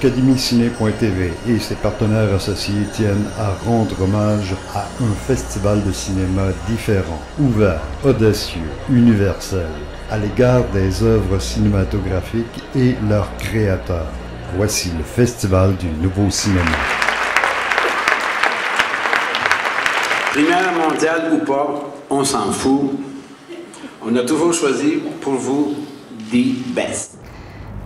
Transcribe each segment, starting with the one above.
Academyciné.tv et ses partenaires associés tiennent à rendre hommage à un festival de cinéma différent, ouvert, audacieux, universel, à l'égard des œuvres cinématographiques et leurs créateurs. Voici le Festival du Nouveau Cinéma. Première mondiale ou pas, on s'en fout. On a toujours choisi pour vous the best.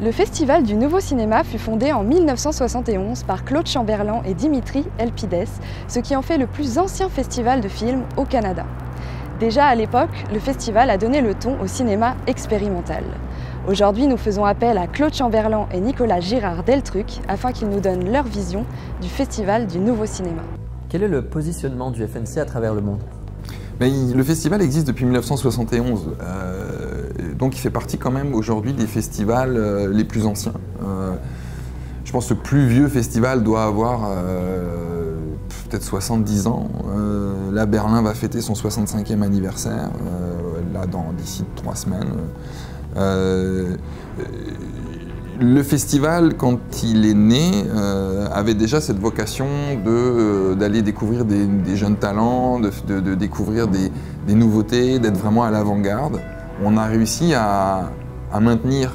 Le Festival du Nouveau Cinéma fut fondé en 1971 par Claude Chamberlain et Dimitri Elpides, ce qui en fait le plus ancien festival de films au Canada. Déjà à l'époque, le festival a donné le ton au cinéma expérimental. Aujourd'hui, nous faisons appel à Claude Chamberlain et Nicolas Girard-Deltruc afin qu'ils nous donnent leur vision du Festival du Nouveau Cinéma. Quel est le positionnement du FNC à travers le monde? Le festival existe depuis 1971, donc il fait partie quand même aujourd'hui des festivals les plus anciens. Je pense que le plus vieux festival doit avoir peut-être 70 ans. Là, Berlin va fêter son 65e anniversaire, là d'ici 3 semaines. Le festival, quand il est né, avait déjà cette vocation d'aller découvrir des jeunes talents, de découvrir des nouveautés, d'être vraiment à l'avant-garde. On a réussi à maintenir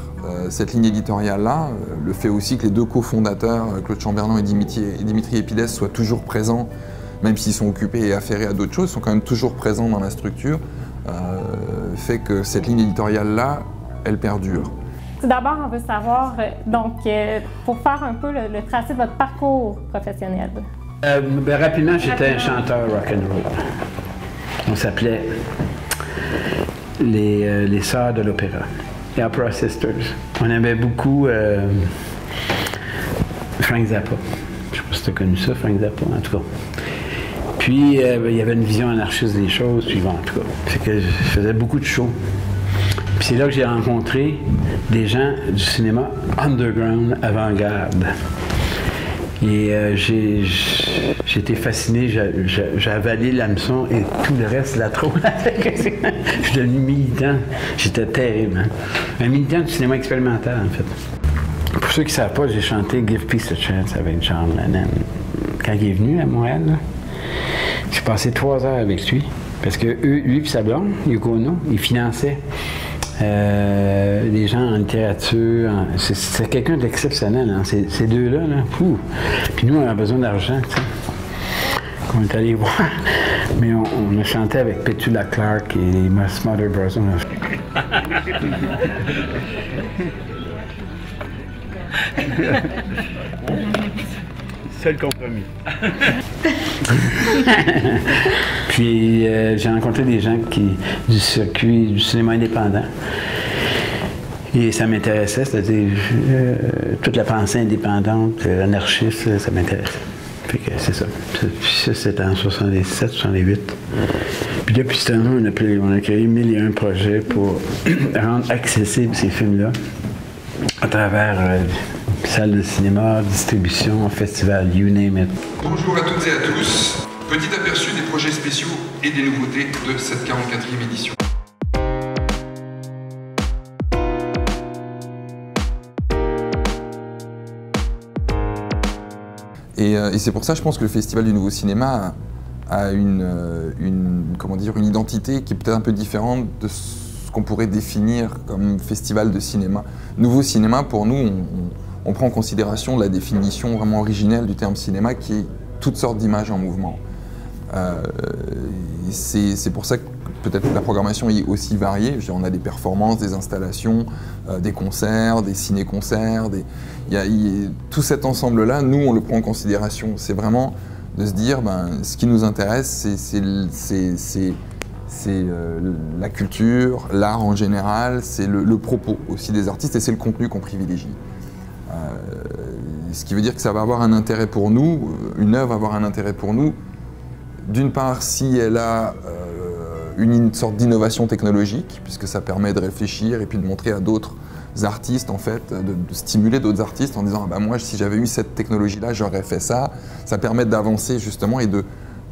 cette ligne éditoriale-là. Le fait aussi que les deux cofondateurs, Claude Chamberlain et Dimitri Elpides, soient toujours présents, même s'ils sont occupés et affairés à d'autres choses, sont quand même toujours présents dans la structure, fait que cette ligne éditoriale-là, elle perdure. Tout d'abord, on veut savoir, pour faire un peu le tracé de votre parcours professionnel. Rapidement, j'étais un chanteur rock'n'roll. On s'appelait les Sœurs de l'Opéra, les Opera Sisters. On aimait beaucoup Frank Zappa. Je ne sais pas si tu as connu ça, Frank Zappa, en tout cas. Puis, il y avait une vision anarchiste des choses, puis bon, en tout cas. C'est que je faisais beaucoup de shows. Puis c'est là que j'ai rencontré des gens du cinéma underground, avant-garde. Et j'ai été fasciné, j'ai avalé l'hameçon et tout le reste, la trop. Je suis devenu militant. J'étais terrible. Hein? Un militant du cinéma expérimental, en fait. Pour ceux qui ne savent pas, j'ai chanté Give Peace a Chance avec John Lennon. Quand il est venu à Montréal, j'ai passé 3 heures avec lui. Parce que lui et sa blonde, Yoko Ono, ils finançaient des gens en littérature. C'est quelqu'un d'exceptionnel, hein. Ces deux-là. Là, puis nous, on a besoin d'argent, tu sais. On est allé voir. Mais on a chanté avec Petula Clark et les Mother Brothers. Seul compromis. Puis j'ai rencontré des gens du circuit du cinéma indépendant. Et ça m'intéressait, c'est-à-dire toute la pensée indépendante, anarchiste, ça m'intéressait. Fait que c'est ça. Ça, c'était en 77, 68. Puis depuis ce temps-là, on a créé 1001 projets pour rendre accessibles ces films-là à travers salles de cinéma, distribution, festival, you name it. Bonjour à toutes et à tous. Petit aperçu des projets spéciaux et des nouveautés de cette 44e édition. Et c'est pour ça, je pense que le Festival du Nouveau Cinéma a une identité qui est peut-être un peu différente de ce qu'on pourrait définir comme festival de cinéma. Nouveau cinéma, pour nous, on prend en considération la définition vraiment originelle du terme cinéma qui est toutes sortes d'images en mouvement. C'est pour ça que peut-être la programmation est aussi variée. Je veux dire, on a des performances, des installations, des concerts, des ciné-concerts. Tout cet ensemble-là, nous, on le prend en considération. C'est vraiment de se dire, ce qui nous intéresse, c'est la culture, l'art en général, c'est le propos aussi des artistes et c'est le contenu qu'on privilégie. Ce qui veut dire que ça va avoir un intérêt pour nous, une œuvre va avoir un intérêt pour nous, d'une part si elle a une sorte d'innovation technologique, puisque ça permet de réfléchir et puis de montrer à d'autres artistes, en fait, de stimuler d'autres artistes en disant moi, si j'avais eu cette technologie-là, j'aurais fait ça. Ça permet d'avancer justement et de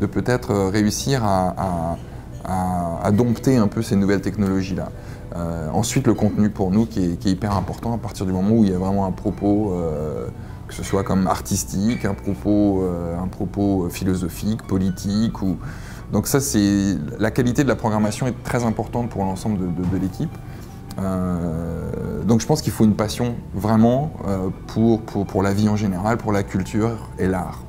peut-être réussir à dompter un peu ces nouvelles technologies-là. Ensuite, le contenu pour nous qui est hyper important à partir du moment où il y a vraiment un propos, que que ce soit comme artistique, un propos philosophique, politique. Donc ça, la qualité de la programmation est très importante pour l'ensemble de l'équipe. Donc je pense qu'il faut une passion vraiment pour la vie en général, pour la culture et l'art.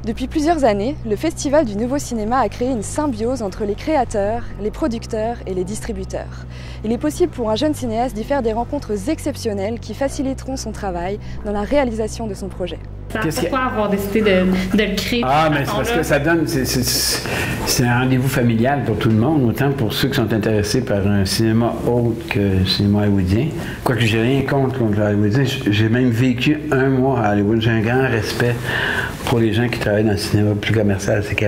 Depuis plusieurs années, le Festival du Nouveau Cinéma a créé une symbiose entre les créateurs, les producteurs et les distributeurs. Il est possible pour un jeune cinéaste d'y faire des rencontres exceptionnelles qui faciliteront son travail dans la réalisation de son projet. Pourquoi avoir décidé de le créer? Ah, mais c'est parce que ça donne... C'est un rendez-vous familial pour tout le monde, autant pour ceux qui sont intéressés par un cinéma autre que le cinéma hollywoodien. Quoique j'ai rien contre le hollywoodien, j'ai même vécu un mois à Hollywood. J'ai un grand respect pour les gens qui travaillent dans le cinéma plus commercial. C'est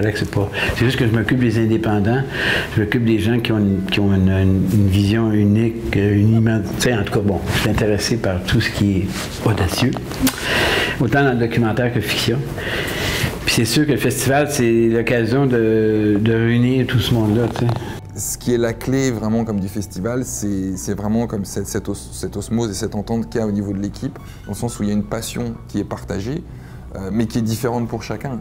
juste que je m'occupe des indépendants, je m'occupe des gens qui ont une vision unique, une humanité. En tout cas, bon, je suis intéressé par tout ce qui est audacieux, autant dans le documentaire que fiction. Puis c'est sûr que le festival, c'est l'occasion de réunir tout ce monde-là, tu sais. Ce qui est la clé vraiment comme du festival, c'est vraiment comme cette osmose et cette entente qu'il y a au niveau de l'équipe, dans le sens où il y a une passion qui est partagée, mais qui est différente pour chacun.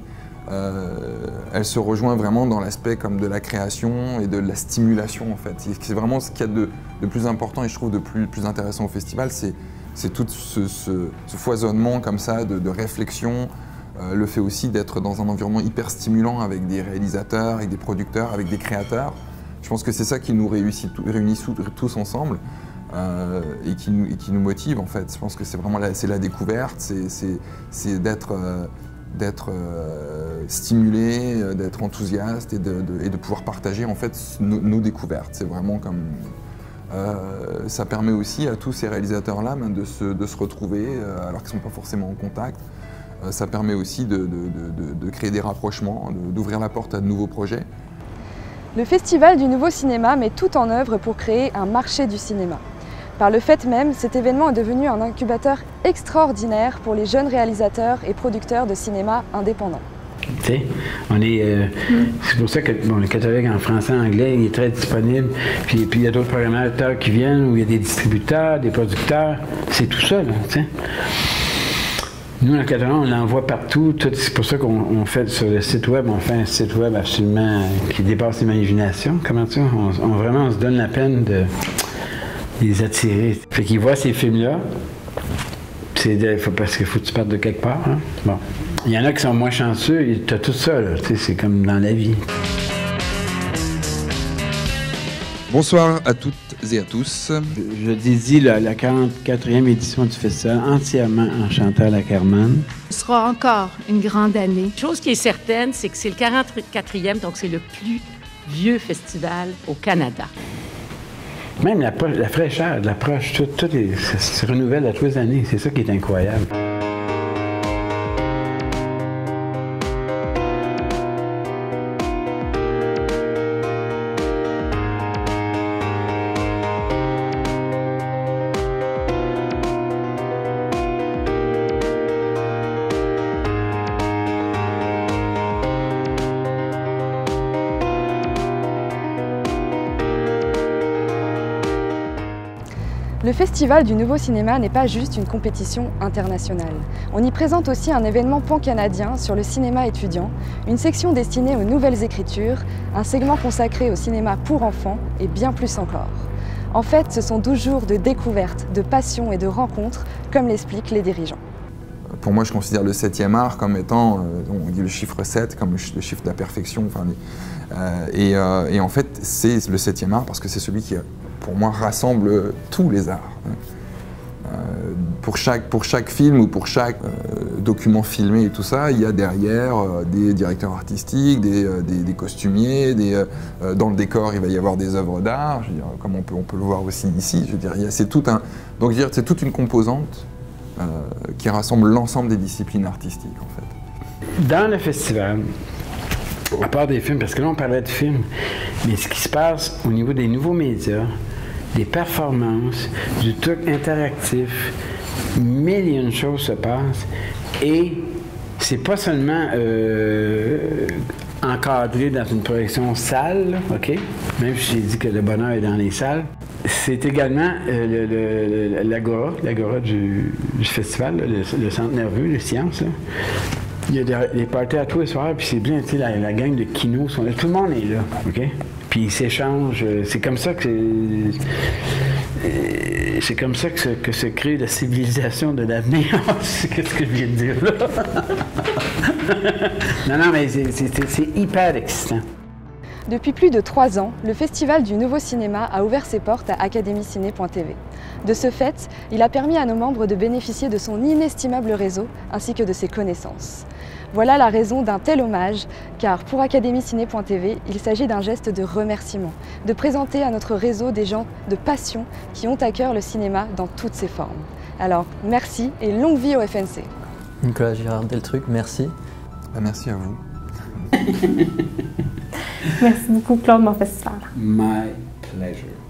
Elle se rejoint vraiment dans l'aspect comme de la création et de la stimulation en fait. C'est vraiment ce qu'il y a de plus important et je trouve de plus intéressant au festival, c'est tout ce foisonnement comme ça de réflexion, le fait aussi d'être dans un environnement hyper stimulant avec des réalisateurs, avec des producteurs, avec des créateurs. Je pense que c'est ça qui nous réunit tous ensemble et qui nous motive en fait. Je pense que c'est vraiment la découverte, c'est d'être stimulé, d'être enthousiaste et de pouvoir partager en fait nos découvertes. C'est vraiment comme... ça permet aussi à tous ces réalisateurs-là de se retrouver alors qu'ils ne sont pas forcément en contact. Ça permet aussi de créer des rapprochements, d'ouvrir la porte à de nouveaux projets. Le Festival du Nouveau Cinéma met tout en œuvre pour créer un marché du cinéma. Par le fait même, cet événement est devenu un incubateur extraordinaire pour les jeunes réalisateurs et producteurs de cinéma indépendants. Tu sais, c'est pour ça que le catalogue en français et anglais il est très disponible. Puis il y a d'autres programmateurs qui viennent où il y a des distributeurs, des producteurs. C'est tout ça, là, tu sais. Nous, en catalan, on l'envoie partout. C'est pour ça qu'on fait sur le site web, on fait un site web absolument qui dépasse l'imagination. Comment ça? Vraiment, on se donne la peine de les attirer. Fait qu'ils voient ces films-là. Parce qu'il faut que tu partes de quelque part. Hein? Bon. Il y en a qui sont moins chanceux, tu as tout ça, là. C'est comme dans la vie. Bonsoir à toutes et à tous. Je dédie la 44e édition du festival entièrement en Chantal Akerman. Ce sera encore une grande année. Chose qui est certaine, c'est que c'est le 44e, donc c'est le plus vieux festival au Canada. Même la fraîcheur de l'approche, tout se renouvelle à tous les années. C'est ça qui est incroyable. Le Festival du Nouveau Cinéma n'est pas juste une compétition internationale. On y présente aussi un événement pan-canadien sur le cinéma étudiant, une section destinée aux nouvelles écritures, un segment consacré au cinéma pour enfants et bien plus encore. En fait, ce sont 12 jours de découverte, de passion et de rencontres, comme l'expliquent les dirigeants. Pour moi, je considère le 7e art comme étant, on dit le chiffre 7, comme le chiffre de la perfection. Enfin, et en fait, c'est le 7e art parce que c'est celui qui, pour moi, rassemble tous les arts. Pour chaque film ou pour chaque document filmé et tout ça, il y a derrière des directeurs artistiques, des costumiers, dans le décor, il va y avoir des œuvres d'art, comme on peut le voir aussi ici. Je veux dire, c'est toute une composante qui rassemble l'ensemble des disciplines artistiques, en fait. Dans le festival, à part des films, parce que là, on parlait de films, mais ce qui se passe au niveau des nouveaux médias, des performances, du truc interactif, mille et une choses se passent, et c'est pas seulement encadré dans une projection salle, OK? Même si j'ai dit que le bonheur est dans les salles. C'est également l'agora du festival, le centre nerveux, les sciences. Là. Il y a des parties à tous les soirs, puis c'est bien, tu sais, la gang de kinos sont là. Tout le monde est là, OK? Puis ils s'échangent. C'est comme ça que se crée la civilisation de l'avenir. C'est ce que je viens de dire là. non, mais c'est hyper excitant. Depuis plus de 3 ans, le Festival du Nouveau Cinéma a ouvert ses portes à academiciné.tv. De ce fait, il a permis à nos membres de bénéficier de son inestimable réseau ainsi que de ses connaissances. Voilà la raison d'un tel hommage, car pour academiciné.tv, il s'agit d'un geste de remerciement, de présenter à notre réseau des gens de passion qui ont à cœur le cinéma dans toutes ses formes. Alors, merci et longue vie au FNC. Nicolas Girard-Deltruc, merci. Merci à vous. Merci beaucoup, Claude, mon festival. My pleasure.